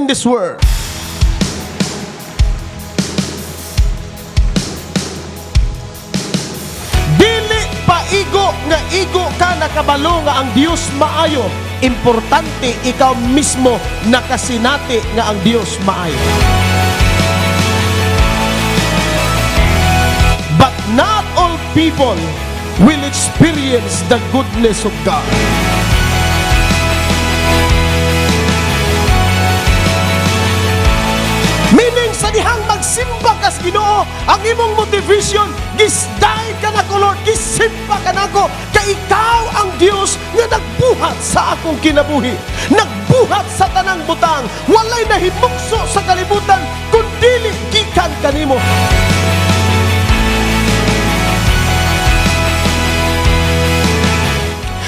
in this world. Dili paigo nga igo ka nakabalo nga ang Dios maayo. Importante ikaw mismo nakasinati nga ang Dios maayo. But not all people will experience the goodness of God. Meaning sa dihang magsimba kas Ginoo, ang imong motivation gisday ka nako Lord, gisimba ka nako kay ikaw ang Dios nga nagbuhat sa akong kinabuhi, nagbuhat sa tanang butang, walay nahimukso sa kalibutan kundi gikan kanimo.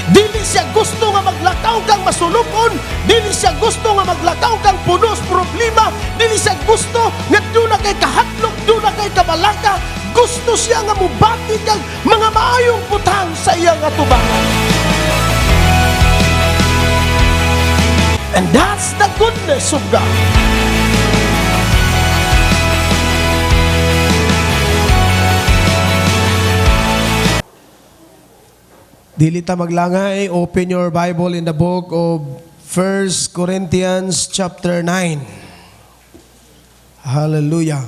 Dili siya gusto nga maglakaw kang masulupon, dili siya gusto nga maglakaw kang punos problema, dili siya gusto nga doon na kay kahatlok, doon na kay kabalaka. Gusto siya nga mubati kang mga maayong butang sa iyang atubangan. And that's the goodness of God. Dili ta maglangay, open your Bible in the book of 1 Corinthians chapter 9. Hallelujah.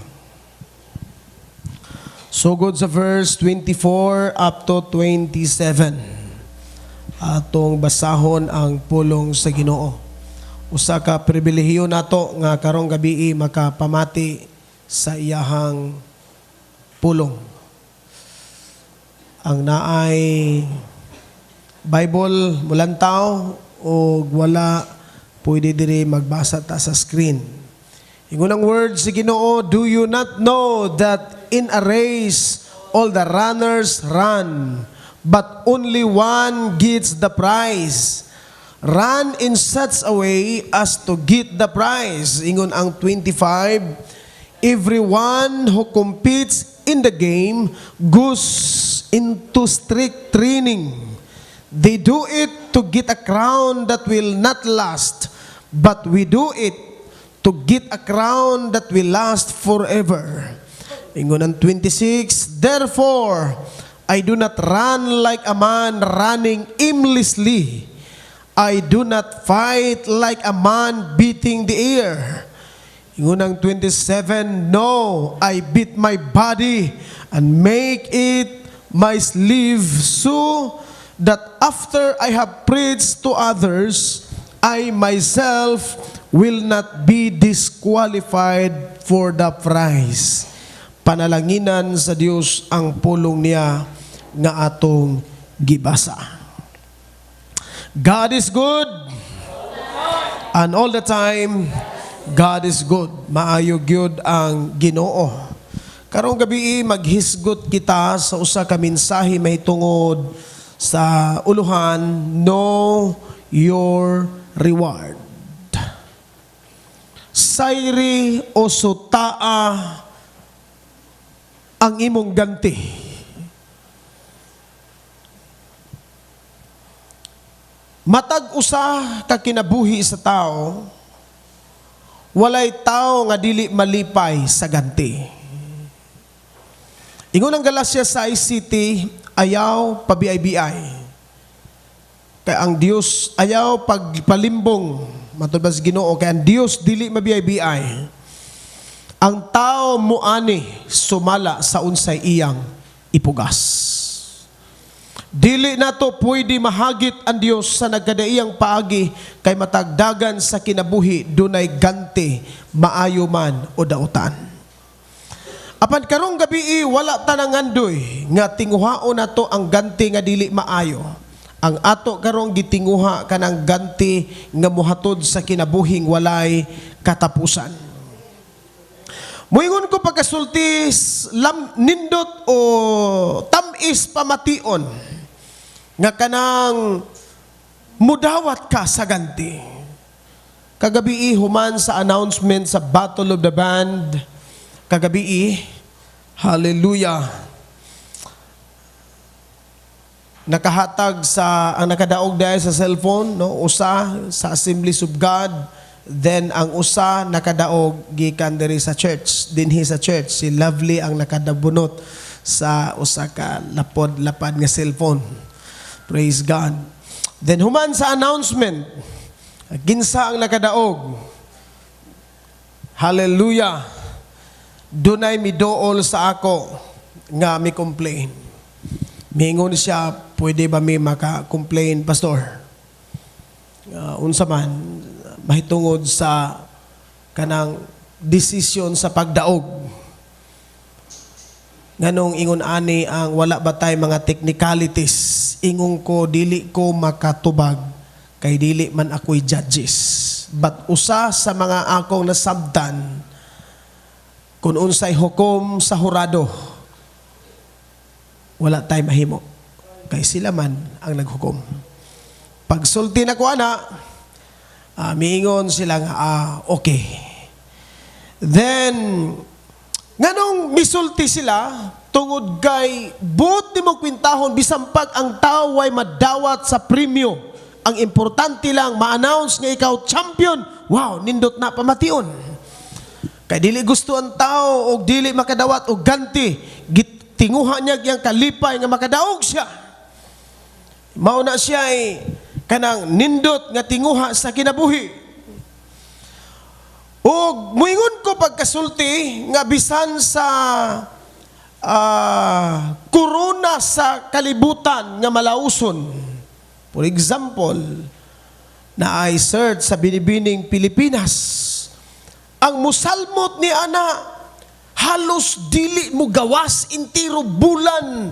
So good sa verse 24 up to 27. Atong basahon ang pulong sa Ginoo. Usa ka pribilehiyo nato nga karong gabi makapamati sa iyahang pulong. Ang naay Bible mulantaw o wala pwede diri magbasa ta sa screen. Ingunang words si Ginoo, do you not know that in a race all the runners run, but only one gets the prize? Run in such a way as to get the prize. Ingon ang 25, everyone who competes in the game goes into strict training. They do it to get a crown that will not last, but we do it to get a crown that will last forever. Ingon ang 26, therefore, I do not run like a man running aimlessly. I do not fight like a man beating the air. Ingon ang 27, no, I beat my body and make it my sleeve so that after I have preached to others, I myself will not be disqualified for the prize. Panalanginan sa Dios ang pulong niya nga atong gibasa. God is good, and all the time, God is good. Maayo gyud ang Ginoo. Karong gabi maghisgot kita sa usa ka mensahe mahitungod sa uluhan, know your reward. Sayri o sutaa ang imong ganti. Matag usa ka kinabuhi sa tao, walay tao nga dili malipay sa ganti. Ingon ang Galatia 6:7, ayaw pabiay-biay. Kaya ang Dios ayaw pagpalimbong, matubas Ginoo, kaya ang Dios dili mabiay-biay. Ang tao muani sumala sa unsay iyang ipugas. Dili nato pwede mahagit ang Dios sa nagkadaiyang paagi kay matagdagan sa kinabuhi dunay ganti, maayo man o dautan. Apan karong gabi wala tanangandoy nga tinguhaon nato ang ganti nga dili maayo. Ang ato karong gitinguha kanang ganti nga mohatod sa kinabuhing walay katapusan. Moingon ko pagkasulti nindot o tamis pamation nga kanang mudawat ka sa ganti. Kagabi human sa announcement sa Battle of the Band, kagabi hallelujah, nakahatag sa ang nakadaog dahil sa cellphone, no, usa sa Assemblies of God Then ang usa nakadaog gikan diri sa church, dinhi sa church, si Lovely ang nakadabunot sa usa ka lapod-lapad nga cellphone. Praise God. Then human sa announcement, ginsa ang nakadaog. Hallelujah. Dunay midool sa ako nga mi complain. Miingon siya, pwede ba mi maka-complain, pastor? Unsa man mahitungod sa kanang desisyon sa pagdaog. Nganong ingon ani ang wala ba tay mga technicalities, ingon ko dili ko makatubag kay dili man ako'y judges. But usa sa mga akong nasabtan kung unsay hukom sa hurado, wala tay mahimo kay sila man ang naghukom. Pagsulti na ko ana, miingon sila nga, okay. Then, nganong misulti sila, tungod kay, buot ni mo kwintahon, bisan pag ang tao ay madawat sa premyo, ang importante lang, ma-announce nga ikaw champion, wow, nindot na pamation. Kay dili gusto ang tao, o dili makadawat, o ganti, tinguha niya yung kalipay nga makadaog siya. Mauna siya ay, kanang nindot nga tinguha sa kinabuhi. O muingon ko pagkasulti nga bisan sa korona sa kalibutan nga malauson. For example, na ay search sa binibining Pilipinas. Ang musalmot ni ana halos dili mo gawas intiro bulan.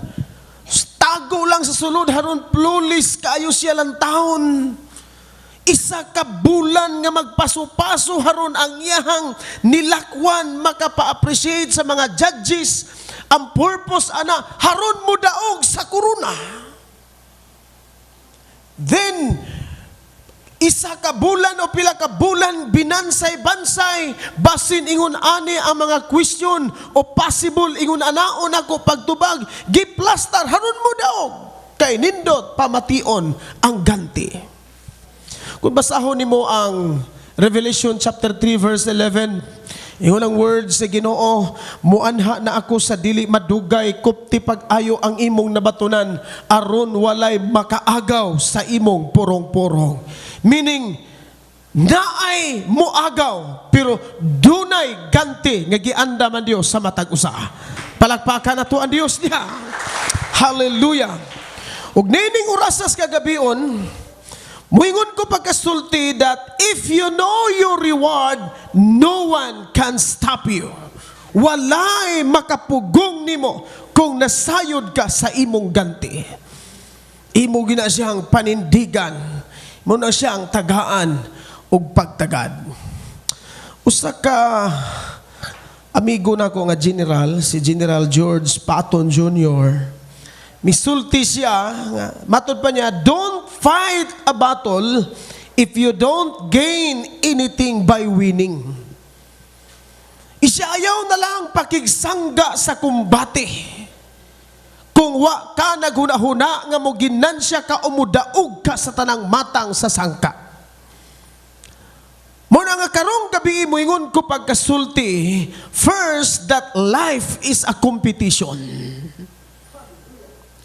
Tago lang sa sulod haron plulis kaayo siya lang taon. Isa ka bulan nga magpaso-paso haron ang iyahang nilakwan makapa-appreciate sa mga judges. Ang purpose ana haron mo daog sa korona. Then isa ka bulan o pila ka bulan binansay-bansay basin ingon ani ang mga question o possible ingon anaon ako pagtubag giplastar haron mo daog kay nindot pamation ang ganti. Kung basahon nimo ang Revelation chapter 3 verse 11, ingon ang words sa Ginoo, muanha na ako sa dili madugay kupti pag-ayo ang imong nabatunan aron walay makaagaw sa imong purong-purong. Meaning, naay moagaw pero dunay ganti nga gianda man Dios sa matag usa. Palakpakan nato ang Dios niya. Hallelujah. Ug nining orasas kagabion, muingon ko pagkasulti that if you know your reward, no one can stop you. Walay makapugong nimo kung nasayod ka sa imong ganti. Imo gina siyang panindigan, mo na siyang tagaan ug pagtagad. Usa ka amigo nako nga general, si General George Patton Jr., misulti siya, matod pa niya, don't fight a battle if you don't gain anything by winning. Isyayaw na lang pakigsangga sa kumbate. Kung wa ka naghuna-huna nga mo ginansya ka o mudaog ka sa tanang matang sa sangka. Muna nga karong gabi mo ingon ko pagkasulti, first that life is a competition.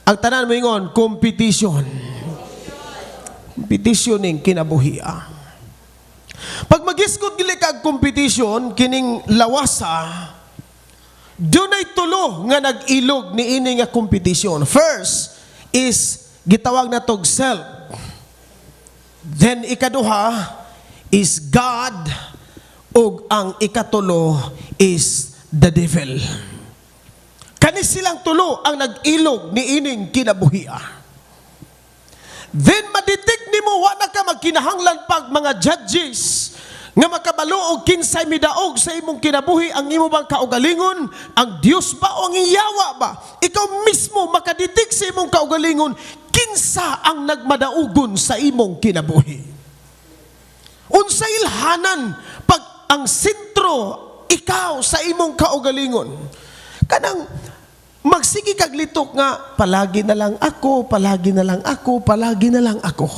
Ang tanan mo ingon, competition. Competition ning kinabuhia. Pag magiskot gili kag competition, kining lawasa, dunay tulo nga nag-ilog ni ini nga competition. First is gitawag na tog self. Then ikaduha is God, ug ang ikatulo is the devil. Kani silang tulo ang nag-ilog ni ining kinabuhia. Then madetect nimo wa na ka magkinahanglan pag mga judges nga makabalo og kinsay midaog sa imong kinabuhi, ang imo bang kaugalingon, ang Dios ba o ang iyawa ba? Ikaw mismo makadetect sa imong kaugalingon kinsa ang nagmadaugon sa imong kinabuhi. Unsa ilhanan pag ang sentro ikaw sa imong kaugalingon. Kanang magsige kag litok nga, palagi na lang ako, palagi na lang ako, palagi na lang ako.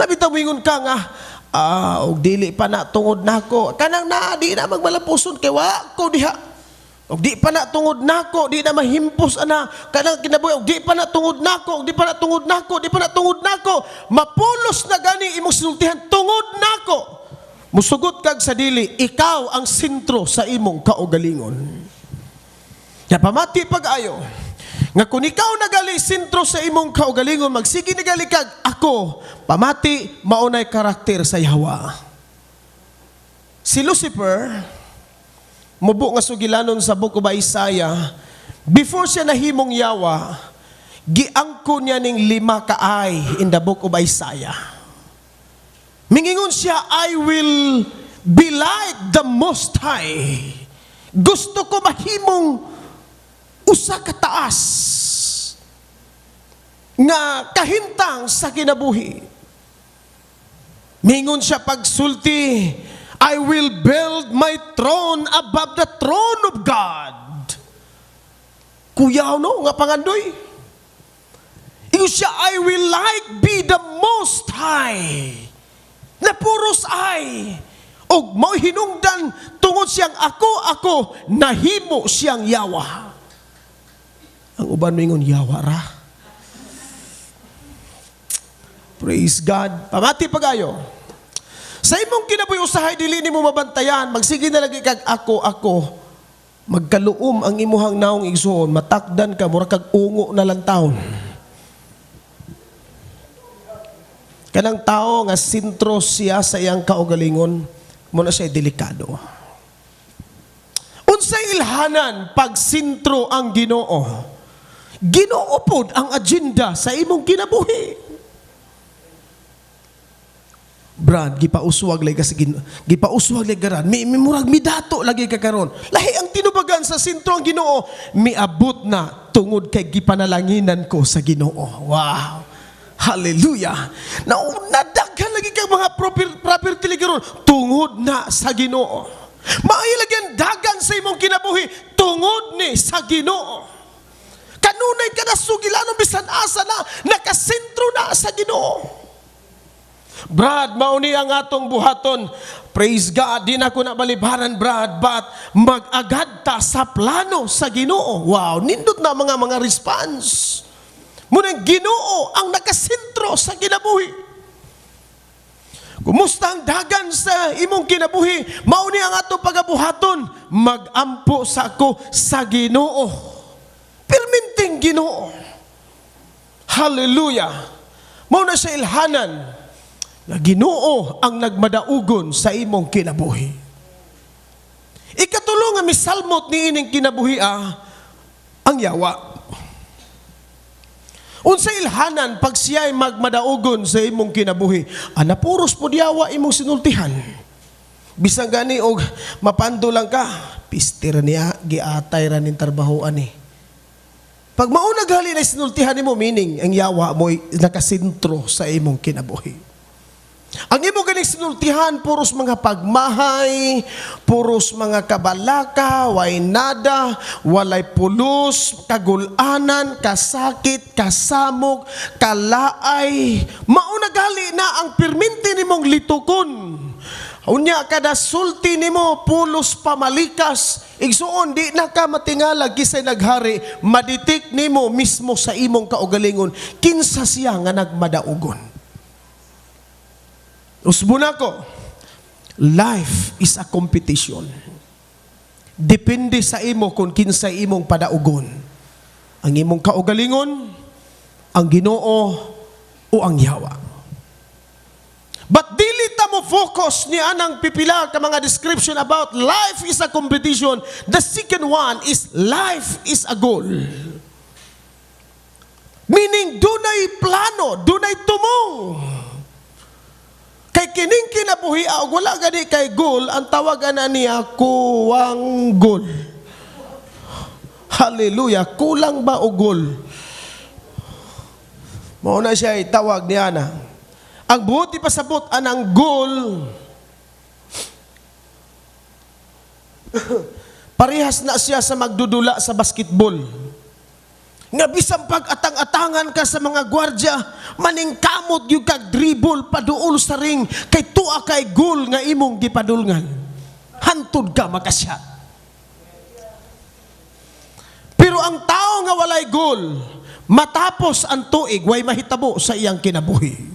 Nabitaw mo ingon ka nga, og dili pa na tungod nako. Kanang na di na magmalapuson kay wa ko diha. Og di pa na tungod nako, di na mahimpos ana. Kanang kinabuhi og di pa na tungod nako, og di pa na tungod nako, di pa na tungod nako. Mapulos na gani imong sinultihan tungod nako. Musugot kag sa dili, ikaw ang sentro sa imong kaugalingon. Ya pamati pag-ayo. Nga kung ikaw nagali sentro sa imong kaugalingon, magsige nagali kag ako, pamati maunay karakter sa Yawa. Si Lucifer, mubo nga sugilanon sa Book of Isaiah, before siya nahimong Yawa, giangko niya ning 5 kaay in the Book of Isaiah. Mingingon siya, I will be like the Most High. Gusto ko mahimong usa ka taas nga kahintang sa kinabuhi. Mingon siya pagsulti, I will build my throne above the throne of God. Kuyaw no, nga pangandoy. Ingon siya, I will like be the Most High. Na puros ay. Og mo hinungdan tungod siyang ako, nahimo siyang Yawa. Ang uban mingon Yawa ra. Praise God. Pamati pagayo. Sa imong kinabuhi usahay dili nimo mabantayan, magsige na lagi kag ako. Magkaluom ang imuhang naong igsoon, matakdan ka mura kag ungo na lang taon. Kanang tao nga sentro siya sa iyang kaugalingon, mo na siya delikado. Unsay ilhanan pag sentro ang Ginoo? Ginoo pod ang agenda sa imong kinabuhi. Brad, gipauswag lagi kasi gipauswag lagi garan. Murag midato lagi ka karon. Lahi ang tinubagan sa sentro ang Ginoo, miabot na tungod kay gipanalanginan ko sa Ginoo. Wow. Hallelujah. Nadaghan lagi kang mga property lagi karon tungod na sa Ginoo. Mailagyan dagan sa imong kinabuhi tungod ni sa Ginoo. Kanunay ka na sugilanon bisan asa na nakasentro na sa Ginoo. Brad, mauni ang atong buhaton. Praise God, di na ko nabalibaran, Brad, but mag-agad ta sa plano sa Ginoo. Wow, nindot na mga response. Munang Ginoo ang nakasentro sa kinabuhi. Kumusta ang dagan sa imong kinabuhi? Mauni ang atong pagabuhaton. Mag-ampo sa ako sa Ginoo. Perminting Ginoo. Hallelujah. Mao na siya ilhanan na Ginoo ang nagmadaugon sa imong kinabuhi. Ikatulo nga misalmot ni ining kinabuhi ang Yawa. Unsa ilhanan pag siya'y magmadaugon sa imong kinabuhi? Napuros po Yawa imong sinultihan. Bisang gani og mapando lang ka, pistir niya giatay ra ning trabahoan ni. Pag maunag hali na sinultihan nimo, meaning ang Yawa mo'y nakasentro sa imong kinabuhi. Ang imong ganing sinultihan, puros mga pagmahay, puros mga kabalaka, way nada, walay pulos, kagulanan, kasakit, kasamok, kalaay. Maunag hali na ang perminti nimong litukon. Unya kada sulti nimo pulos pamalikas, igsuon di na ka matingala kisay naghari, maditik nimo mismo sa imong kaugalingon kinsa siya nga nagmadaugon. Usbuna ko, life is a competition. Depende sa imo kung kinsa imong padaugon. Ang imong kaugalingon, ang Ginoo o ang Yawa. But dili ta mo focus ni anang pipila ka mga description about life is a competition. The second one is life is a goal. Meaning dunay plano, dunay tumong. Kay kining kinabuhi wala gani kay goal, ang tawagan na niya kuwang goal. Hallelujah, kulang ba o goal? Mao na siya itawag niya na. Ang buot ipasabot anang goal parehas na siya sa magdudula sa basketball. Nga bisang pag-atang-atangan ka sa mga gwardya, maningkamot yung kag-dribble paduol sa ring, kay tuwa kay goal nga imong gipadulngan. Hantod ka makasya. Pero ang tao nga walay goal, matapos ang tuig, way mahitabo sa iyang kinabuhi.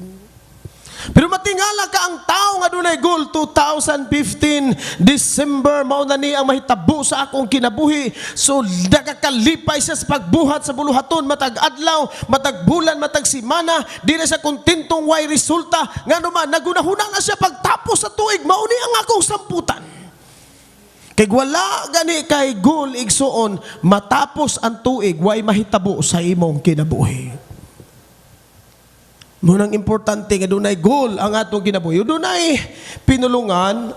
Pero matingala ka ang tao nga dunay goal 2015 December mao na ni ang mahitabo sa akong kinabuhi. So nagakalipay siya sa pagbuhat sa buluhaton, matag adlaw, matag bulan, matag semana, di na siya kontentong way resulta. Ngano man nagunahuna na siya pagtapos sa tuig, mao ni ang akong samputan. Kay wala gani kay goal igsuon, matapos ang tuig way mahitabo sa imong kinabuhi. Munang importante nga dunay goal ang atong kinabuhi. Dunay pinulungan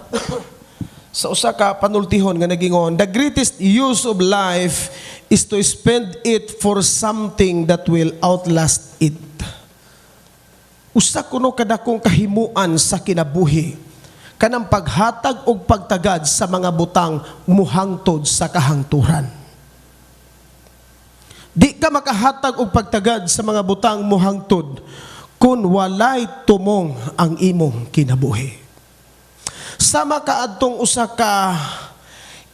sa usa ka panultihon nga nagingon, the greatest use of life is to spend it for something that will outlast it. Usa kuno kadakong kahimuan sa kinabuhi, kanang paghatag og pagtagad sa mga butang muhangtod sa kahangturan. Di ka makahatag og pagtagad sa mga butang muhangtod kung walay tumong ang imong kinabuhi. Sama kaadtong usa ka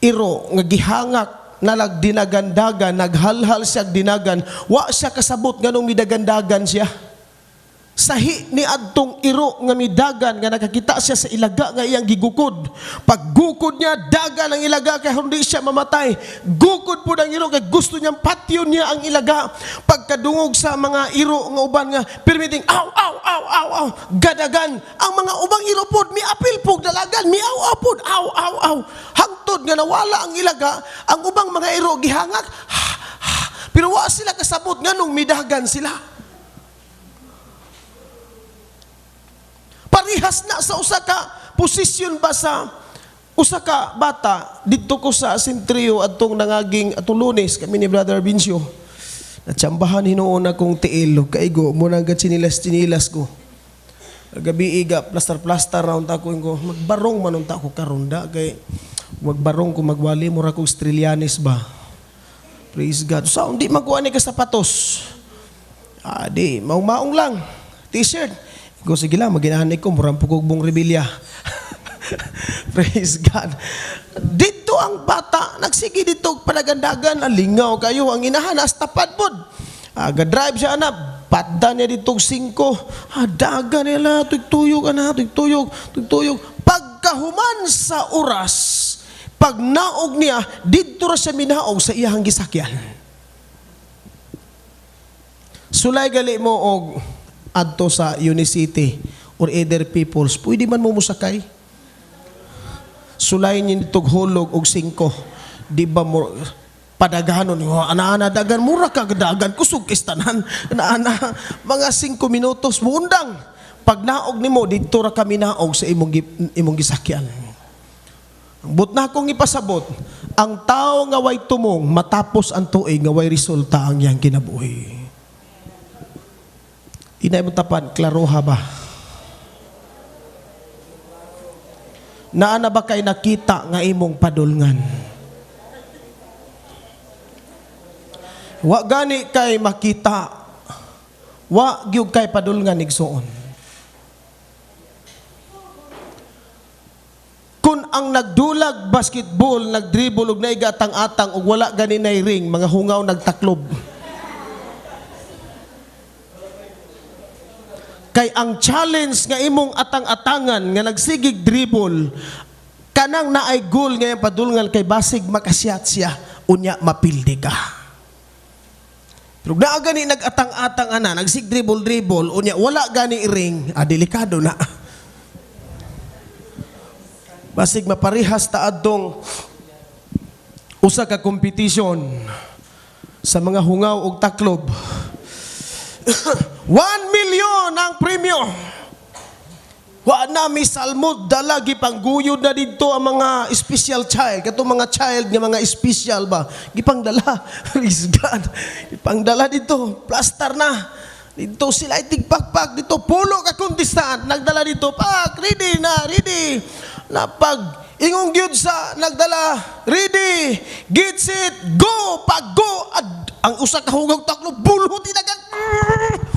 iro nga gihangak nalag dinagandagan, naghalhal siya dinagan, wa siya kasabot nganong midagandagan siya. Sahi ni adtong iro nga midagan nga nakakita siya sa ilaga nga iyang gigukod. Paggukod niya, dagan ang ilaga kay hindi siya mamatay. Gukod po ng iro kay gusto niyang patyon niya ang ilaga. Pagkadungog sa mga iro nga uban nga permitting aw aw aw aw aw gadagan ang mga ubang iro pod miapil pog dalagan miaw aw pod aw aw aw hangtod nga nawala ang ilaga, ang ubang mga iro gihangak pero wa sila kasabot nganong midagan sila. Parihas na sa usa ka posisyon ba sa usa ka bata dito ko sa Sentrio adtong nangaging atong Lunes kami ni Brother Vincio. Natsambahan hinuon akong tiil kaigo mo nang sinilas ko. Gabi iga plaster raund ako ko magbarong man unta ko karonda kay magbarong ko magwali mura ko Australianis ba. Praise God. So hindi magkuha ni ka sapatos. Di maong lang t-shirt. Go sige lang, maginahanay ko, murang pukugbong rebelya. Praise God. Dito ang bata, nagsige dito, panagandagan, alingaw kayo, ang inahanas, tapad pod. Ga-drive siya na, patda niya dito 5. Daga nila, tuyog na, tuyog. Pagkahuman sa oras, pag naog niya, dito ra siya minaog sa iyang gisakyan. Sulay gali mo og adto sa Unicity or other peoples, pwede man mo musakay. Sulay niyo nitog hulog og 5. Di ba mo padaganon ana dagan mura ka dagan kusog istanan ana mga 5 minutos muundang pag naog nimo didto ra kami naog sa imong gisakyan. Ang but na akong ipasabot, ang tao nga way tumong matapos ang tuig nga way resulta ang iyang kinabuhi. Inay mo tapan, klaroha ba? Naana ba kay nakita nga imong padulngan? Wa gani kay makita, wa gyud kay padulngan igsuon. Kung ang nagdulag basketball, nagdribble ug naigatang-atang ug wala gani nay ring, mga hungaw nagtaklob. Kay ang challenge nga imong atang-atangan nga nagsigig dribble kanang naay goal nga yung padulngan kay basig makasiyat siya unya mapildi ka. Pero naa gani nagatang-atang ana nagsig dribble unya wala gani ring, delikado na. Basig maparihas ta adtong usa ka competition sa mga hungaw ug taklob. 1 million ang premyo. Wa na mi salmod dala gipangguyod na didto ang mga special child, katong mga child nga mga special ba, gipangdala. Praise God. Gipangdala dito, plaster na. Dito sila itigpakpak dito, pulo ka contestant nagdala dito, pak, ready. Na pag ingong gyud sa nagdala, ready, get set, go, pag go, ang usa ka hugog taklo bulhot inagan.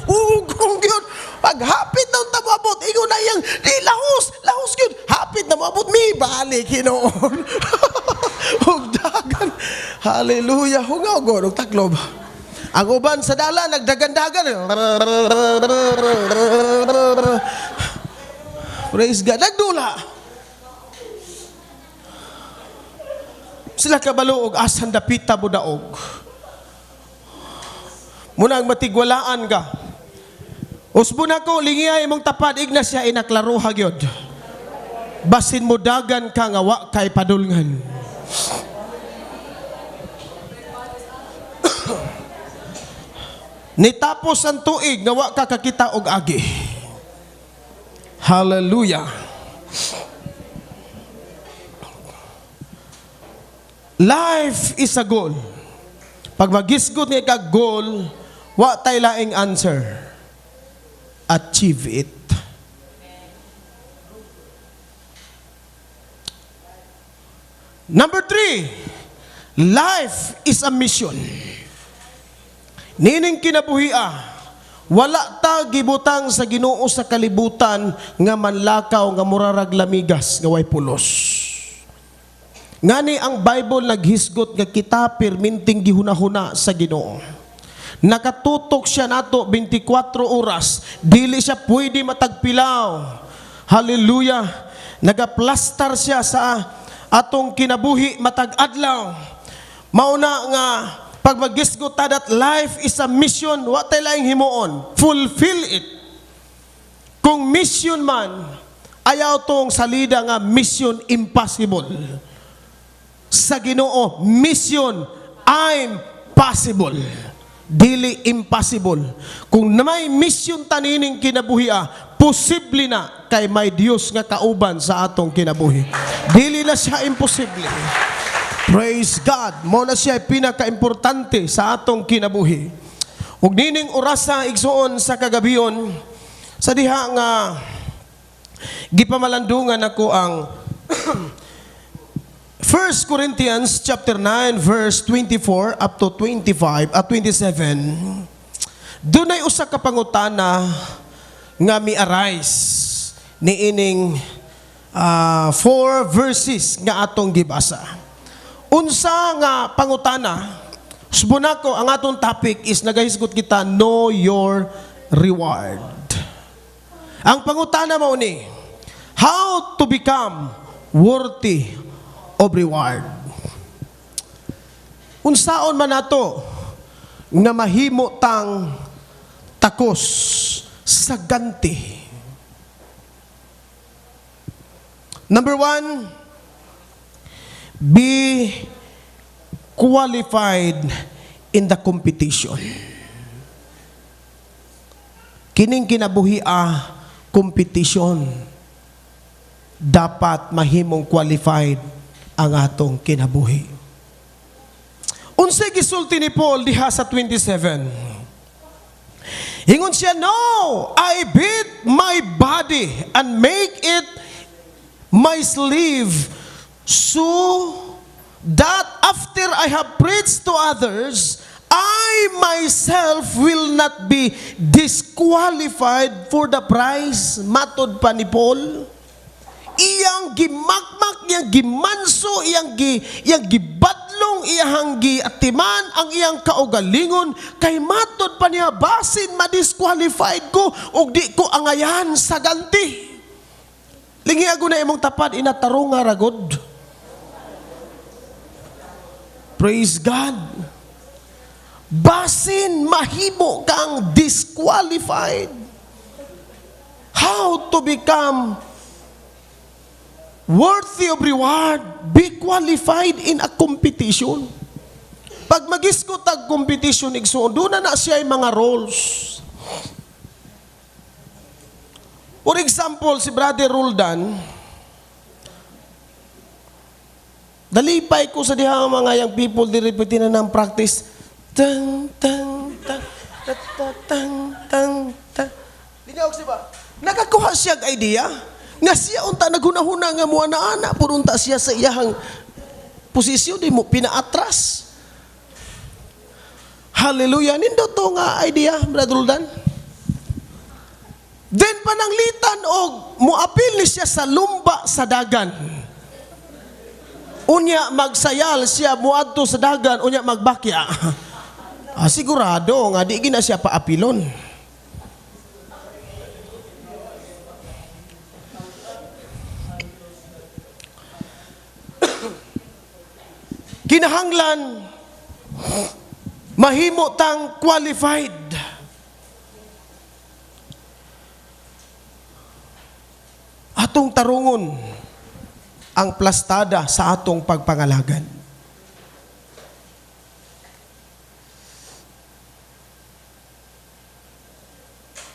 Hugong gyud. Pag hapit na unta moabot, ingon na yang di lahos gyud. Hapit na moabot mi balik hinoon. Hugdagan. Hallelujah. Hungaw god og taklob. Ang uban sa dala nagdagan-dagan. Praise God. Nagdula. Sila kabalo og asan dapita mo daog. Munang matigwalaan ka. Usbo na ko, lingiyay mong tapad, igna siya inaklaro hagyod. Basin mo dagan ka nga wa kay padulngan. Nitapos ang tuig nga wa ka kakita og agi. Hallelujah. Life is a goal. Pag magisgot niya ka goal, wa tay laing answer. Achieve it. Number 3, life is a mission. Nining kinabuhia, wala ta gibutang sa Ginoo sa kalibutan nga manlakaw nga murarag lamigas nga way pulos. Ngani ang Bible naghisgot nga kita perminting gihunahuna sa Ginoo. Nakatutok siya nato 24 oras, dili siya pwede matagpilaw. Hallelujah. Nagaplastar siya sa atong kinabuhi matag adlaw. Mauna nga pag magisgot ta that life is a mission, wa tay laing himuon, fulfill it. Kung mission man, ayaw tong salida nga mission impossible. Sa Ginoo, mission I'm possible. Dili impossible. Kung may mission tanining kinabuhia, posible na kay may Dios nga kauban sa atong kinabuhi. Dili na siya imposible. Praise God. Mo na siya pinaka-importante sa atong kinabuhi. Ug nining orasa igsuon sa kagabion, sa diha nga gipamalandungan ako ang 1 Corinthians chapter 9 verse 24 up to 25 at 27. Dunay usa ka pangutana nga mi-arise niining 4 verses nga atong gibasa. Unsa nga pangutana? Subunako ang atong topic is nagahisgot kita, know your reward. Ang pangutana mao ni, how to become worthy of reward. Unsaon man nato nga mahimo tang takos sa ganti. Number 1, be qualified in the competition. Kining kinabuhia competition, dapat mahimong qualified ang atong kinabuhi. Unsay gisulti ni Paul diha sa 27. Ingon siya, no, I beat my body and make it my slave, so that after I have preached to others, I myself will not be disqualified for the prize. Matod pa ni Paul. Iyang gimakmak, iyang gimanso, iyang gibadlong, iyang giatiman ang iyang kaugalingon, kay matod pa niya, basin ma-disqualified ko o di ko angayan sa ganti. Lingi ako na imong tapad, inatarong nga ragod. Praise God. Basin mahimo kang disqualified. How to become worthy of reward? Be qualified in a competition. Pag mag-iskot ang competition, doon na siya yung mga roles. For example, si Brother Roldan, dalipay ko sa diha mga young people, di na ng practice. Tang, tang, tang, tang, tang, tang, tang. Lingaw siya ba? Nakakuha siya ang idea. Nga siya unta naghunahuna nga mo ana purunta siya sa iyahang posisyon, di mo pinaatras. Hallelujah. Nindo to nga idea, Brother Roldan. Then pananglitan og muapil ni siya sa lumba sa dagan. Unya magsayal siya muadto sa dagan, unya magbakya. Sigurado nga di gina siya paapilon. Kinahanglan mahimo tang qualified. Atong tarungon ang plastada sa atong pagpangalagan.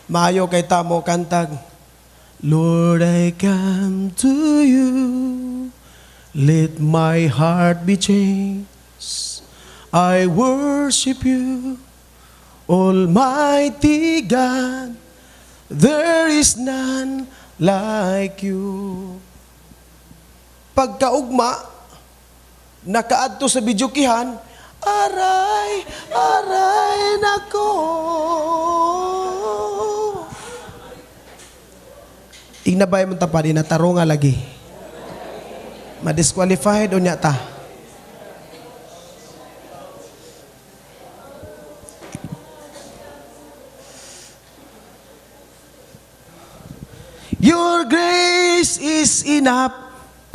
Maayo kay tamo kantag, Lord, I come to you, let my heart be changed. I worship you, Almighty God, there is none like you. Pagkaugma, nakaadto sa bidyukihan, aray, aray nako. Ignabay mo tapad, inataro nga lagi. Ma-disqualified o niya ta. Your grace is enough.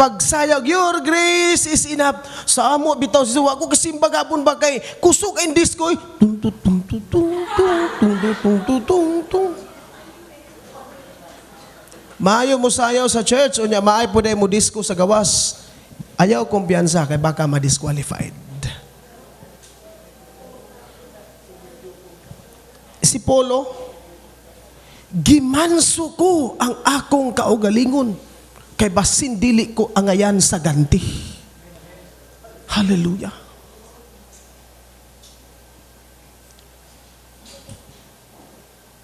Pagsayag, your grace is enough. Sa amo bitaw si Suwa ko kasimba gapon ba kay kusog ang disco. Tung tung tung tung tung tung tung tung tung tung. Maayo mo sayaw sa church o niya maay po mo disco sa gawas. Ayaw kumpiyansa kay baka ma-disqualified. Si Polo, gimanso ko ang akong kaugalingon kay basin dili ko angayan sa ganti. Hallelujah.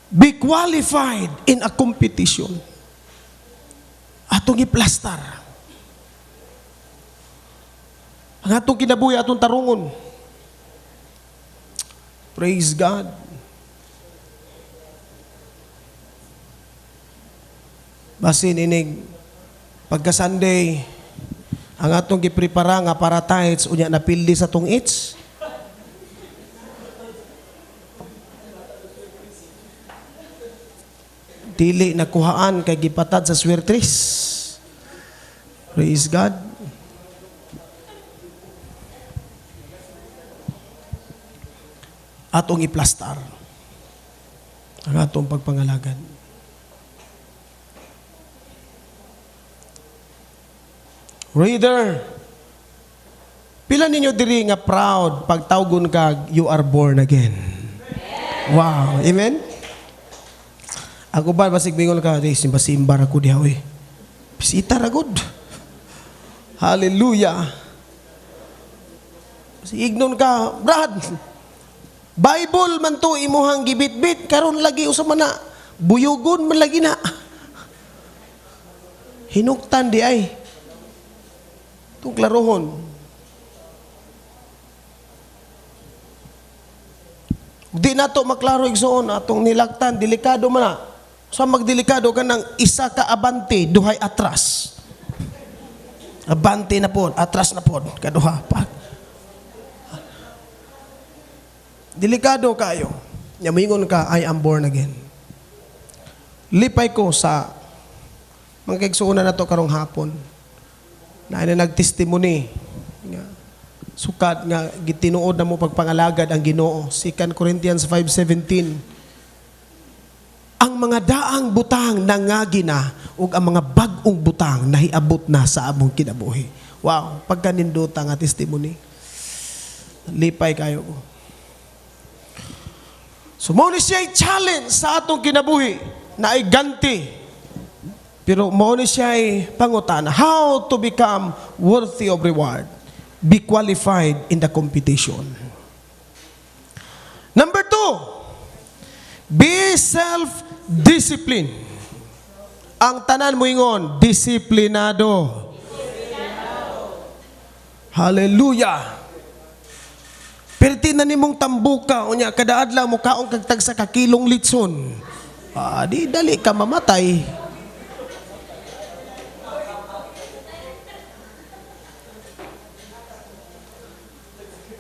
Be qualified in a competition. Atong iplastar. Ang atong kinabuhi, atong tarungon. Praise God. Basin inig, pagka Sunday, ang atong giprepara nga para tithes, unya napildi sa tong eats. Dili nakuhaan kay gipatad sa swertres. Praise God. Atong iplastar ang atong pagpangalagan. Reader, pila ninyo diri nga proud pag tawgon kag you are born again? Wow, amen? Ako ba, basig bingon ka, simba-simba ako diha, we. Bisita ragod. Hallelujah. Ignon ka, Brad. Bible man to imuhang gibit-bit, karon lagi usama na, buyugon man lagi na. Hinuktan di ay. Itong klarohon. Di na to maklaro igsoon, atong nilaktan, delikado man na. So magdelikado ka ng isa ka abante, duhay atras. Abante na po, atras na po, kaduha pa. Delikado kayo. Yamingon ka, I am born again. Lipay ko sa mga kaigsuunan na to karong hapon. Na nagtestimony. Sukat nga gitinuod na mo pagpangalagad ang Ginoo. 2 Corinthians 5:17. Ang mga daang butang nangagi na ug ang mga bag-ong butang nahiabot na sa among kinabuhi. Wow, pagkaninduta nga testimony. Lipay kayo ko. So mo ni siya challenge sa atong kinabuhi na ay ganti. Pero mo ni siya pangutana, how to become worthy of reward? Be qualified in the competition. Number 2, be self-disciplined. Ang tanan mo ingon, disiplinado. Hallelujah. Perti na nimong tambuka, unya kada adlaw mo kaong kagtag sa kakilong litson. Di dali ka mamatay.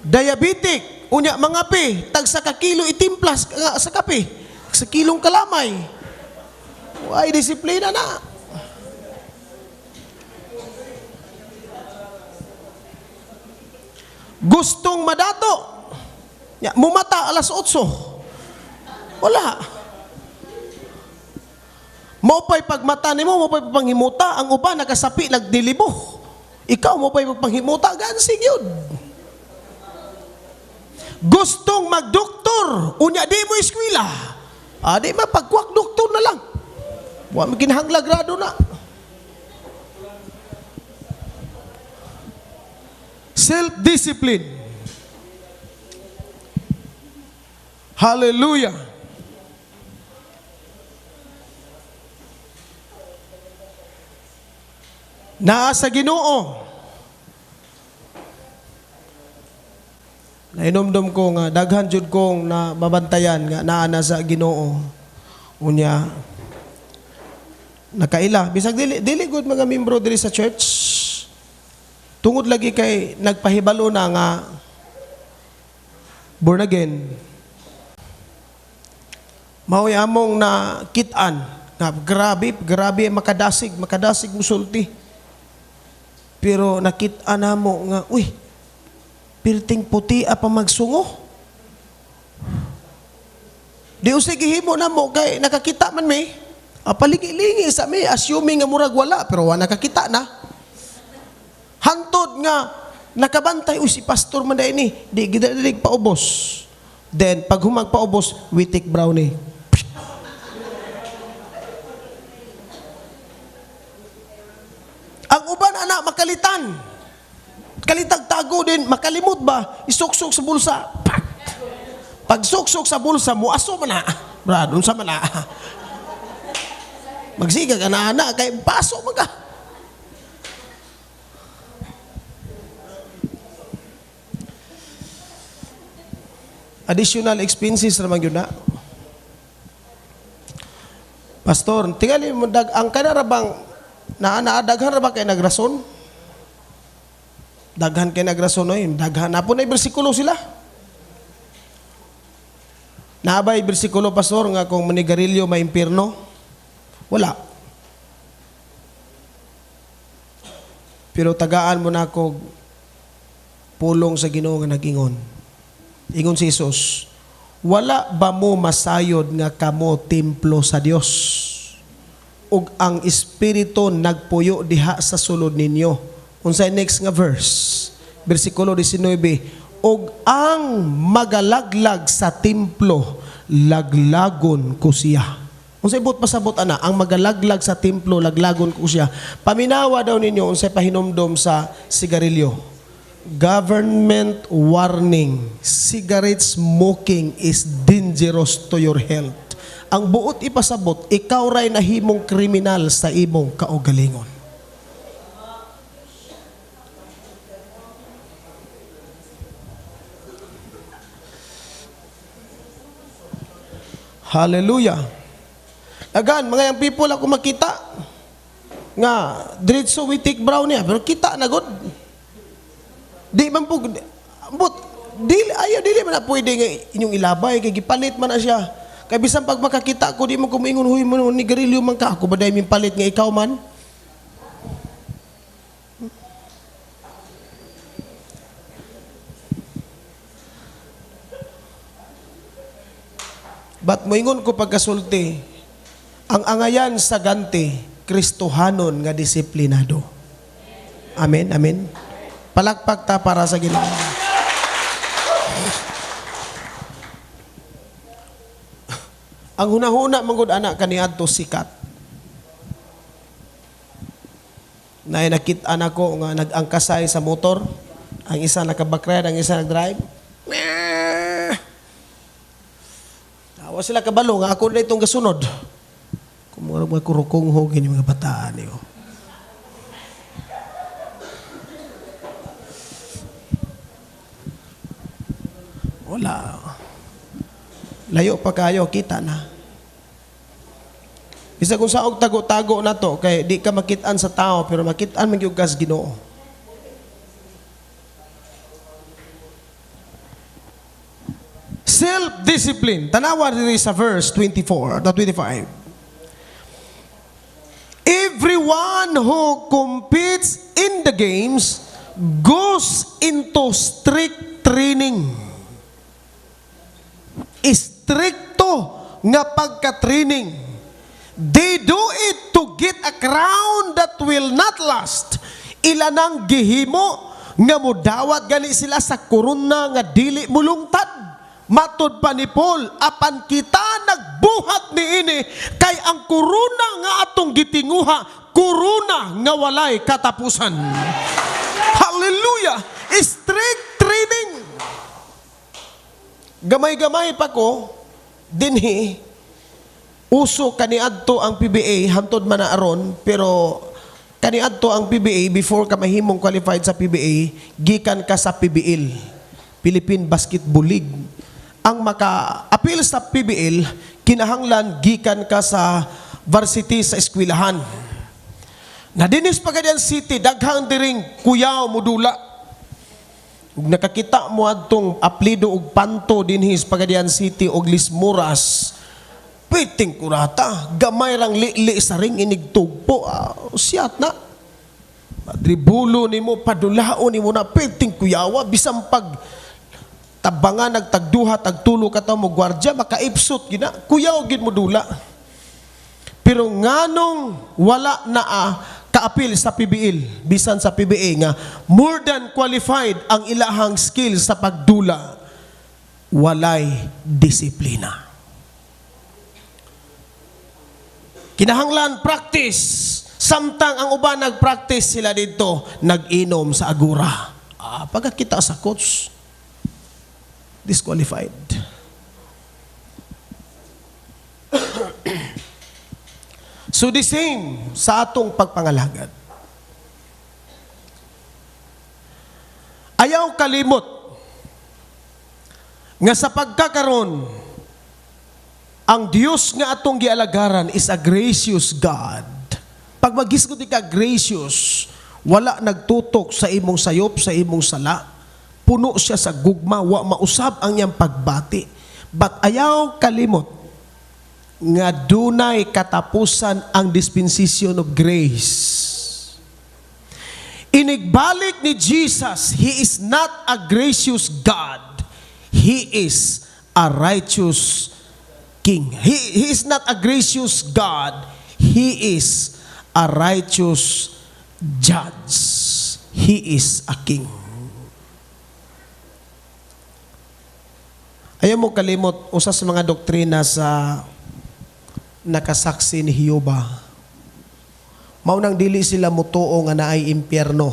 Diabetic, unya mangapi, tag sa kakilo itimplas sa kape, sa kilong kalamay. Ay disiplina na. Gustong madato. Mumata alas 8. Wala. Maupay pagmata nimo, maupay pagpanghimuta, ang uban nakasapi nagdilibo. Ikaw maupay pagpanghimuta, gansig yun. Gustong magdoktor, unya di mo eskwela. Di mapagkwak doktor na lang. Wa maginhanglag grado na. Self-discipline. Hallelujah. Naa sa Ginoo. Nainomdom ko nga daghan jud kong na mabantayan nga naa na sa Ginoo. Unya nakaila bisag dili gud mga membro diri sa church. Tungod lagi kay nagpahibalo na nga born again. Mao'y among na kitaan nga grabe makadasig musulti. Pero nakita na mo nga, pirting puti pa magsungo. Di usig gihimo na mo kay nakakita man may. Palingi-lingi sa may assuming nga murag wala pero wa nakakita na. Hantod nga nakabantay si pastor man dai ni, di gidalig paubos. Then pag humag paubos, witik brownie. Ang uban anak makalitan. Kalitag tago din, makalimot ba? Isuksok sa bulsa. Pak! Pag suksok sa bulsa mo, aso man na. Brad, unsa man na. Magsiga ka na anak, kay paso man ka. Additional expenses naman yun na. Pastor, tingali mo, ang kanarabang naadaghan ra ba kay nagrason? Daghan kay nagrason oy, daghan na po na bersikulo sila. Naabay bersikulo pastor nga kung manigarilyo maimpirno? Wala. Pero tagaan mo na kog pulong sa Ginoo nga nagingon. Ingon si Jesus, wala ba mo masayod nga kamo templo sa Dios? Ug ang Espiritu nagpuyo diha sa sulod ninyo. Unsay next nga verse? Bersikulo 19. Ug ang magalaglag sa templo, laglagon ko siya. Unsay but pasabot ana? Ang magalaglag sa templo, laglagon ko siya. Paminawa daw ninyo unsay pahinomdom sa sigarilyo. Government warning, cigarette smoking is dangerous to your health. Ang buot ipasabot, ikaw ray nahimong kriminal sa imong kaugalingon. Hallelujah. Again, mga young people ako makita nga diretso witik brown niya, pero kita na good. Di man po, but dili man na pwede nga inyong ilabay, kay gipalit man na siya. Kaya bisan pag makakita ko, di mo kumingon, huy mo ni garilyo man ka, ako ba dahil yung palit nga ikaw man? But moingon ko pagkasulti, ang angayan sa ganti, Kristohanon nga disiplinado. Amen, amen. Palakpak ta para sa Ginoo. Ang hunahuna manggod anak kaniadto sikat. Nay nakita anak ko nga nag-angkasay sa motor, ang isa nakabakrad, ang isa nag-drive. Tawa sila kabalo nga ako na itong gasunod. Kung mga kurukong hogin yung mga bataan niyo. Wala. Layo pa kayo, kita na. Isa kung sa og tago-tago na to, kay di ka makitaan sa tao, pero makitaan man gyud ka sa Ginoo. Self-discipline. Tanawa diri sa verse 24 to 25. Everyone who competes in the games goes into strict training. Stricto nga pagka-training. They do it to get a crown that will not last. Ilanang gihimo nga mudawat gani sila sa korona nga dili mulungtad. Matod pa ni Paul, apan kita nagbuhat ni ini kay ang korona nga atong gitinguha, korona nga walay katapusan. Hallelujah! Strict training. Gamay-gamay pa ko, dinhi, uso kaniadto ang PBA, hantod man na aron, pero kaniadto ang PBA, before ka mahimong qualified sa PBA, gikan ka sa PBL, Philippine Basketball League. Ang maka-appeal sa PBL, kinahanglan gikan ka sa varsity sa eskwelahan. Na dinis Pagadian City, daghang diring kuyaw modula. Ug nakakita mo adtong aplido og panto dinhis Pagadian City og Lismuras. Piting kurata, gamay rang li sa ring inigtugpo. Siyat na. Madribulo nimo, padulaon nimo na piting kuyawa bisang pag tabangan nagtagduha tagtulo ka mo gwardiya makaipsot gina kuyaw gid mo dula. Pero nganong wala na kaapil sa PBL bisan sa PBA nga more than qualified ang ilahang skill sa pagdula, walay disiplina. Kinahanglan practice. Samtang ang uban nagpractice sila dito, nag-inom sa agura. Pagkakita sa coach, disqualified. So the same sa atong pagpangalagad. Ayaw kalimot nga sa pagkakaron ang Dios nga atong gialagaran is a gracious God. Pag magisgot ka gracious, wala nagtutok sa imong sayop, sa imong sala. Puno siya sa gugma, wa mausab ang iyang pagbati. But ayaw kalimot nga dunay katapusan ang dispensation of grace. Inigbalik ni Jesus, He is not a gracious God. He is a righteous King. He is not a gracious God. He is a righteous judge. He is a king. Ayaw mo kalimot, usa sa mga doktrina sa nakasaksi ni Hiyuba. Maunang dili sila mutuo nga naay impyerno.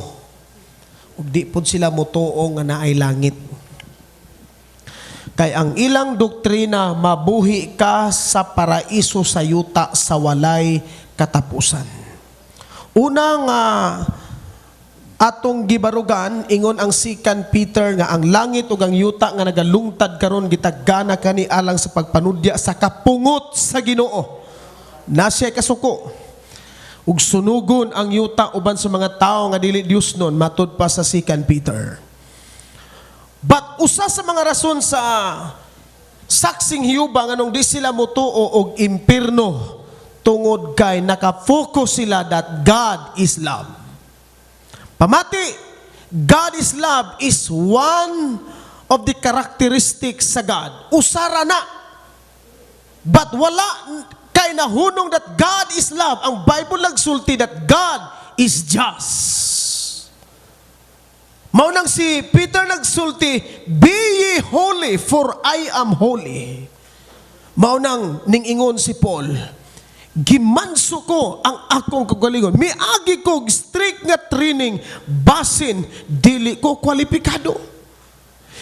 Ug di pud sila mutuo nga naay langit. Kay ang ilang doktrina, mabuhi ka sa paraiso sa yuta sa walay katapusan. Unang atong gibarugan ingon ang 2 Peter nga ang langit ug ang yuta nga nagalungtad karon gitagana kani alang sa pagpanudya sa kapungot sa Ginoo. Nasya kasuko. Ug sunugon ang yuta uban sa mga tawo nga dili Dios nun matud pa sa 2 Peter. But usa sa mga rason sa saksing Hiyuba nganong di sila motuo og impierno tungod kay nakafocus sila that God is love. Pamati, God is love is one of the characteristics sa God. Usara na. But wala kay nahunong that God is love. Ang Bible nagsulti that God is just. Maunang si Peter nagsulti, be ye holy for I am holy. Maunang ningingon si Paul, gimanso ko ang akong kagalingon. Miagi ko strict nga training, basin, dili ko kwalipikado.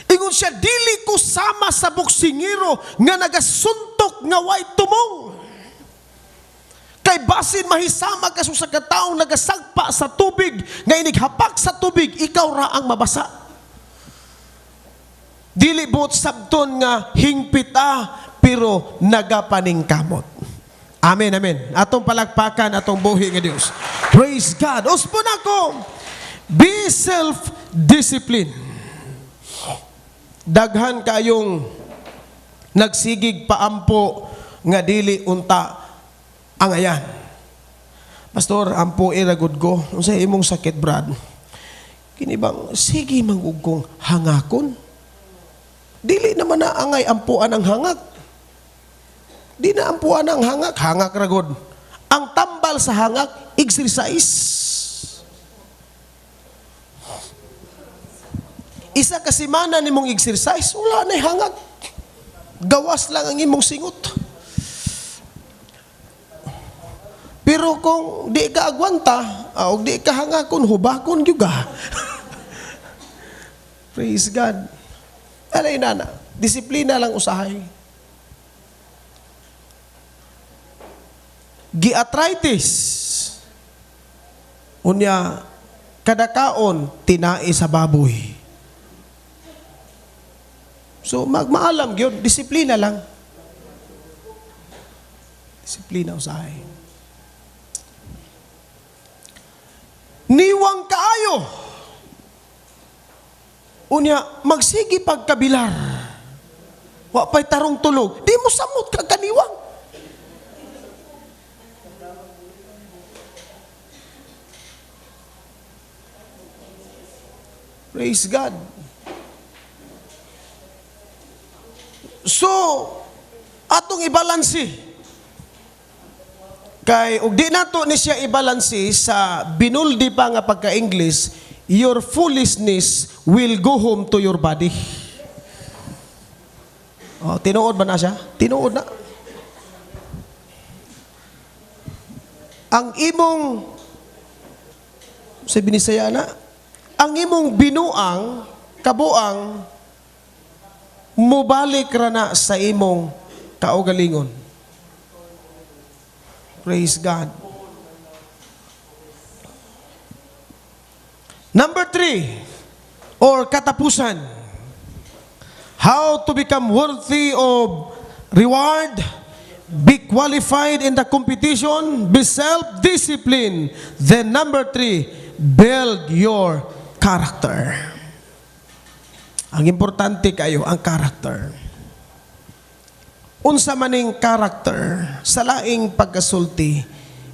Ingon siya, dili ko sama sa boksingero nga nagasuntok nga way tumong. Kay basin mahisama ka sa kataong nagasagpa sa tubig, nga inighapak sa tubig, ikaw ra ang mabasa. Dili buot sabton nga hingpita pero nagapaning kamot. Amen, amen. Atong palagpakan, atong buhi nga Dios. Praise God. Uspon ako, be self-discipline. Daghan kayong nagsigig paampo nga dili unta ang ayan. Pastor, ampo iragod ko. Unsa imong sakit, Brad? Kini bang sige manggugong hangakon? Dili naman na angay ampuan ang hangak. Di na ampuan ang hangak, hangak ragod. Ang tambal sa hangak, exercise. Isa ka semana nimong exercise, wala na'y hangak. Gawas lang ang imong singot. Pero kung di ka agwanta, o di ka hangakon, hubakon juga. Praise God. Alay nana, disiplina lang usahay. Giarthritis. Unya, kadakaon, tinai sa baboy. So, magmaalam yun, disiplina lang. Disiplina usahay. Niwang kaayo. Unya, magsigi pagkabilar. Wa pa'y tarong tulog. Di mo samot ka kaniwang. Praise God. So, atong ibalansi. Kay, ug di nato ni siya ibalansi sa binuldi pa nga pagka-English, your foolishness will go home to your body. Oh, tinuod ba na siya? Tinuod na. Ang imong, sa Binisaya na, ang imong binuang, kabuang, mubalik ra na sa imong kaugalingon. Praise God. Number 3, or katapusan. How to become worthy of reward, be qualified in the competition, be self-disciplined. Then number 3, build your character. Ang importante kayo, ang character. Unsa maning character, sa laing pagkasulti,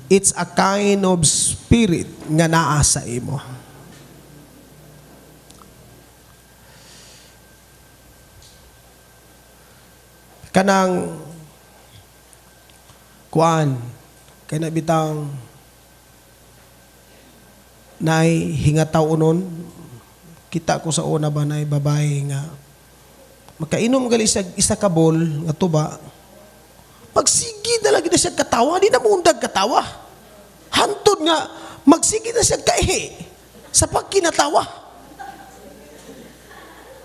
it's a kind of spirit nga naa sa imo. Kanang kuan, kay nabitang nay hingataw unon, kita ko sa una ba nay babae nga makainom gali siya isa ka bol nga tuba, magsigi na lagi na siya katawa, di na mundag katawa, hantod nga magsigi na siya kaihi sa pagkinatawa,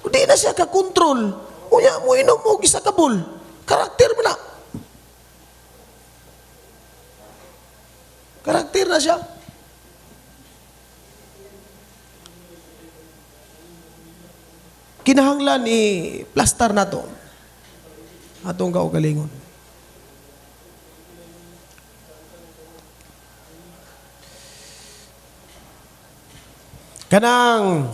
di na siya kakontrol. Unya mo inom mo isa ka bol, karakter mo na, karakter na siya. Kinahanglan i-plaster na to atong kaugalingon. Kanang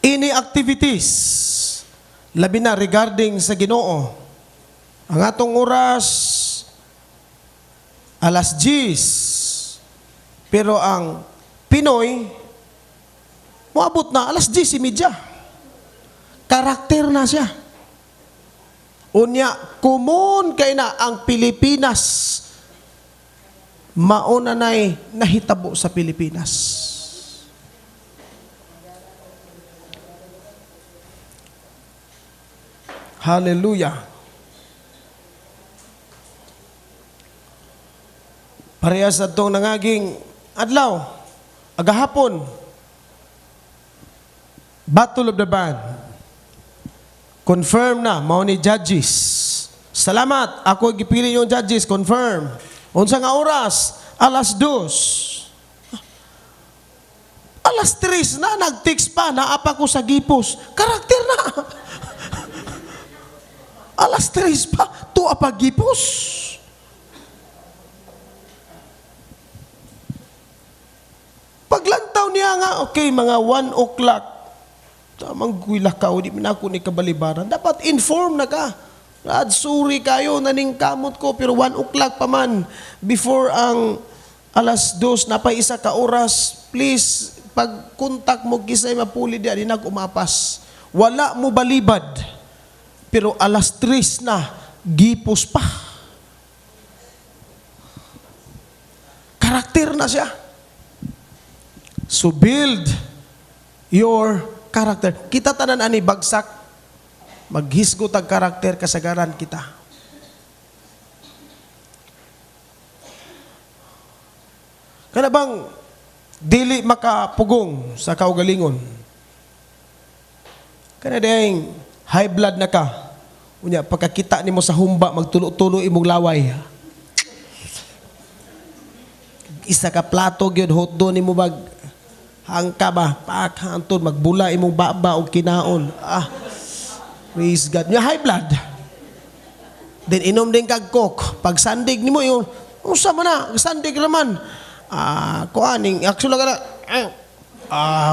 ini activities labi na regarding sa Ginoo. Ang atong oras alas 10, pero ang Pinoy, moabot na alas 10:30. Karakter na siya. Unya, kumon kay na ang Pilipinas, mauna na'y nahitabo sa Pilipinas. Hallelujah. Parehas sa itong nangaging adlaw, agahapon, Battle of the Band. Confirm na, mao ni judges. Salamat, ako gipili yung judges, confirm. Unsa nga oras? Alas 2. Alas 3 na, nag-text pa, naapa ko sa gipos. Karakter na. Alas 3 pa, tuwa pa gipos. Paglantaw niya nga, okay, mga 1 o'clock, tamang guilakaw, di na ako ni kabalibaran. Dapat inform na ka. Brad, sorry kayo, naning kamot ko, pero 1 o'clock pa man, before ang alas 2, napay isa ka oras, please, pag kontak mo, kisay mapuli diyan, di na umapas. Wala mo balibad, pero alas 3 na, gipos pa. Karakter na siya. So build your character. Kita tanan ani bagsak, maghisgot ang karakter kasagaran kita. Kana bang dili makapugong sa kaugalingon? Kana dayang high blood na ka. Unya pagkakita nimo sa humba magtulo-tulo imong laway. Isa ka plato gyud hotdo nimo bag hangka ba, pakhantod, magbula imong baba o kinaon. Praise God. Nga high blood. Then inom din kag coke. Pag sandig nimo yung, usa man na, sandig naman. Kuaning, actually ka na,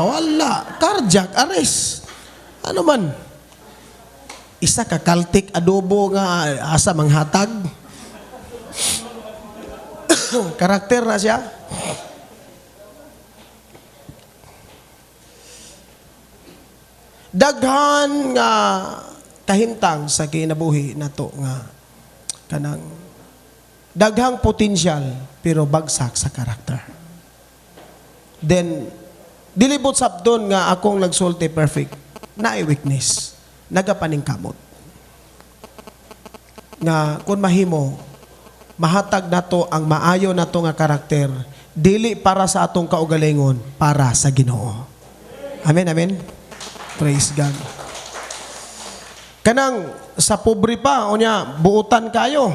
wala. Cardiac arrest. Ano man? Isa ka kaltik adobo nga asa manghatag. Karakter na siya. Daghan nga kahintang sa kinabuhi nato nga kanang daghang potensyal pero bagsak sa karakter. Then dilibot sabdon nga akong nagsulti perfect naay weakness, nagapaning kamot. Nga kun mahimo mahatag nato ang maayo nato nga karakter dili para sa atong kaugalingon, para sa Ginoo. Amen, amen. Praise God. Kanang sa pobre pa, o niya, buutan kayo.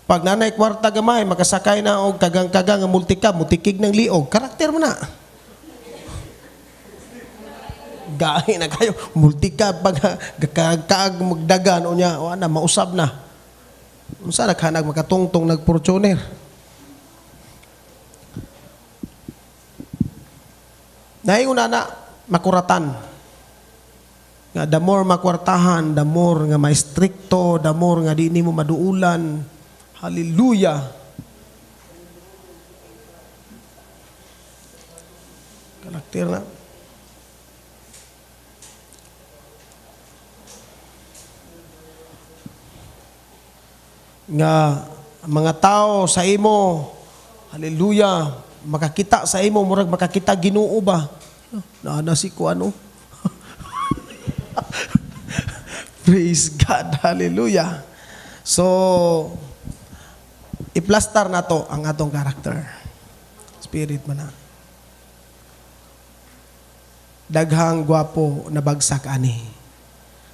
Pag nanay kwarta gamay, makasakay na og kagang-kagang multikab, mutikig ng liog, karakter mo na. Gahi na kayo, multikab, pag kaag magdagan, o niya, o ana, mausab na. Unsa naghanag makatungtong nagportuner. Naingon na makuratan. Nga the more makwartahan, the more nga may stricto, the more nga di mo maduulan. Hallelujah. Karakter na. Nga mga tao sa imo, hallelujah, makakita sa imo, murag makakita Ginoo ba? Na si ko ano? Praise God. Hallelujah. So, iplastar na to ang atong karakter. Spirit man na. Daghang gwapo na bagsak ani.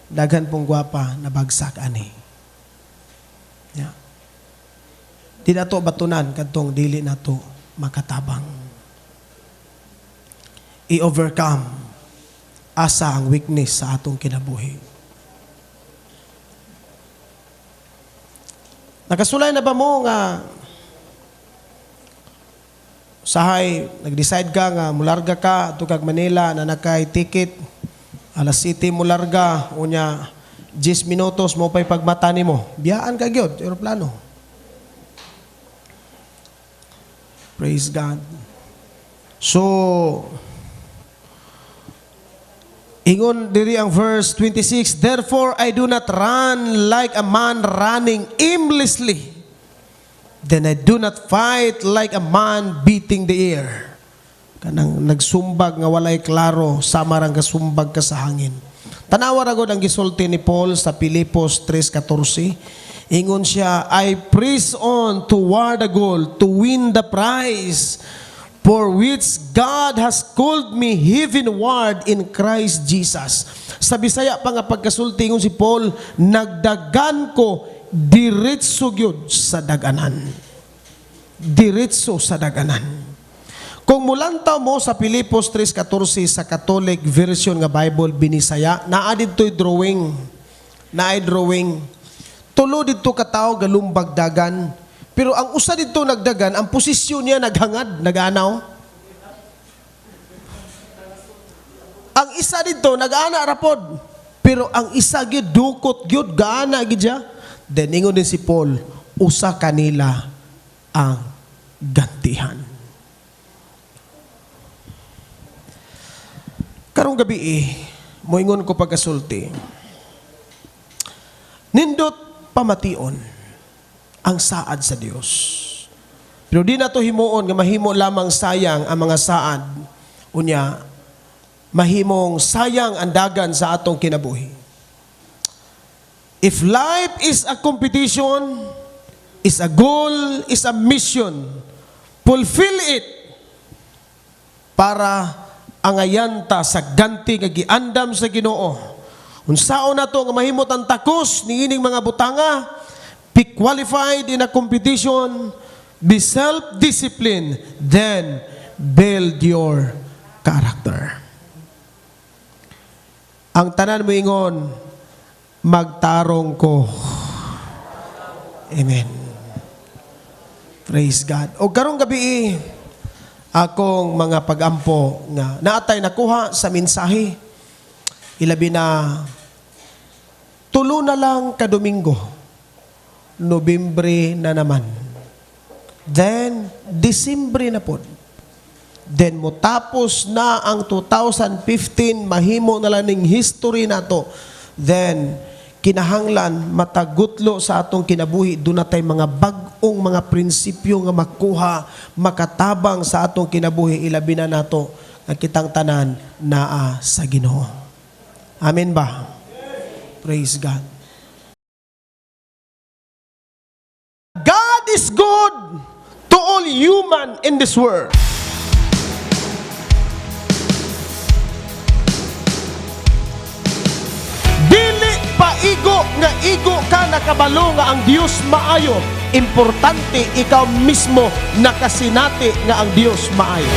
Daghan pong gwapa na bagsak ani. Yeah. Di na to batunan kadtong dili na to makatabang. I-overcome asa ang weakness sa atong kinabuhi. Nakasulay na ba mo nga sahay, nag-decide ka nga mularga ka ato kag Manila na nakay ticket alas 7 mularga unya 10 minutos mo pay pagmata nimo. Biyaan ka gyud eroplano. Praise God. So ingon diri ang verse 26, therefore I do not run like a man running aimlessly. Then I do not fight like a man beating the air. Kanang nagsumbag nga walay klaro, samarang kasumbag ka sa hangin. Tanawa ra gud ang gisulti ni Paul sa Filipos 3:14. Ingon siya, I press on toward the goal to win the prize for which God has called me heavenward in Christ Jesus. Sa Bisaya pa nga pagkasultingon si Paul, nagdagan ko diretso gyud sa daganan. Diretso sa daganan. Kung mulantaw mo sa Filipos 3:14 sa Catholic version nga Bible binisaya, naa dito'y drawing. Naay drawing. Tulo dito katawo galumbag dagan. Pero ang usa dito nagdagan, ang posisyon niya naghangad, naganaw. Ang isa dito nagana rapod. Pero ang isa gyud dukot gyud gaana gyud siya. Then ingon din si Paul, usa kanila ang gantihan. Karong gabi moingon ko pagkasulti. Nindot pamation ang saad sa Dios. Pero di na to himuon nga mahimo lamang sayang ang mga saad. Unya, mahimong sayang ang dagan sa atong kinabuhi. If life is a competition, is a goal, is a mission, fulfill it para angayanta sa ganti nga giandam sa Ginoo. Unsaon nato nga mahimot ang takos niining mga butanga, be qualified in a competition, be self-disciplined, then build your character. Ang tanan mo ingon, magtarong ko. Amen. Praise God. O karong gabi akong mga pagampo nga naatay nakuha sa mensahe, ilabi na tulo na lang ka Domingo, Nobyembre na naman, then Disyembre na po, then motapos na ang 2015, mahimo na lang ning history na to, then kinahanglan matagutlo sa atong kinabuhi, doon na tayo mga bagong mga prinsipyo nga makuha, makatabang sa atong kinabuhi, ilabi na nato ang kitang tanan naa sa Ginoo. Amen ba? Praise God. God is good to all human in this world. Paigo nga igo ka nakabalo nga ang Dios maayo. Importante ikaw mismo nakasinati nga ang Dios maayo.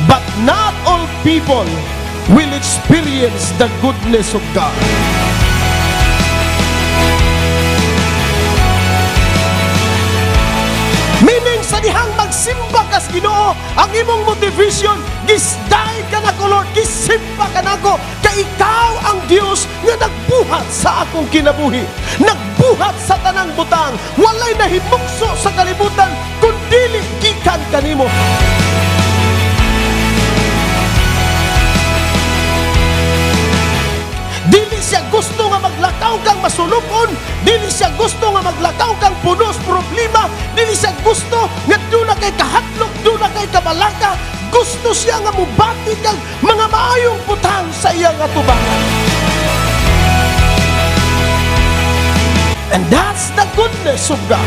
But not all people will experience the goodness of God. Meaning sa dihang magsimba kas Ginoo, ang imong motivation, gisday ka na ko Lord, gisimba ka na ko, kay ikaw ang Dios nga nagbuhat sa akong kinabuhi, nagbuhat sa tanang butang, walay nahimukso sa kalibutan, kundili gikan kanimo. Dili siya gusto nga maglakaw kang masulupon, dili siya gusto nga maglakaw kang punos problema, dili siya gusto nga doon na kay kahatlok, doon na kay kabalaka. Gusto siya nga mubati kang mga maayong putang sa iyang atubangan. And that's the goodness of God.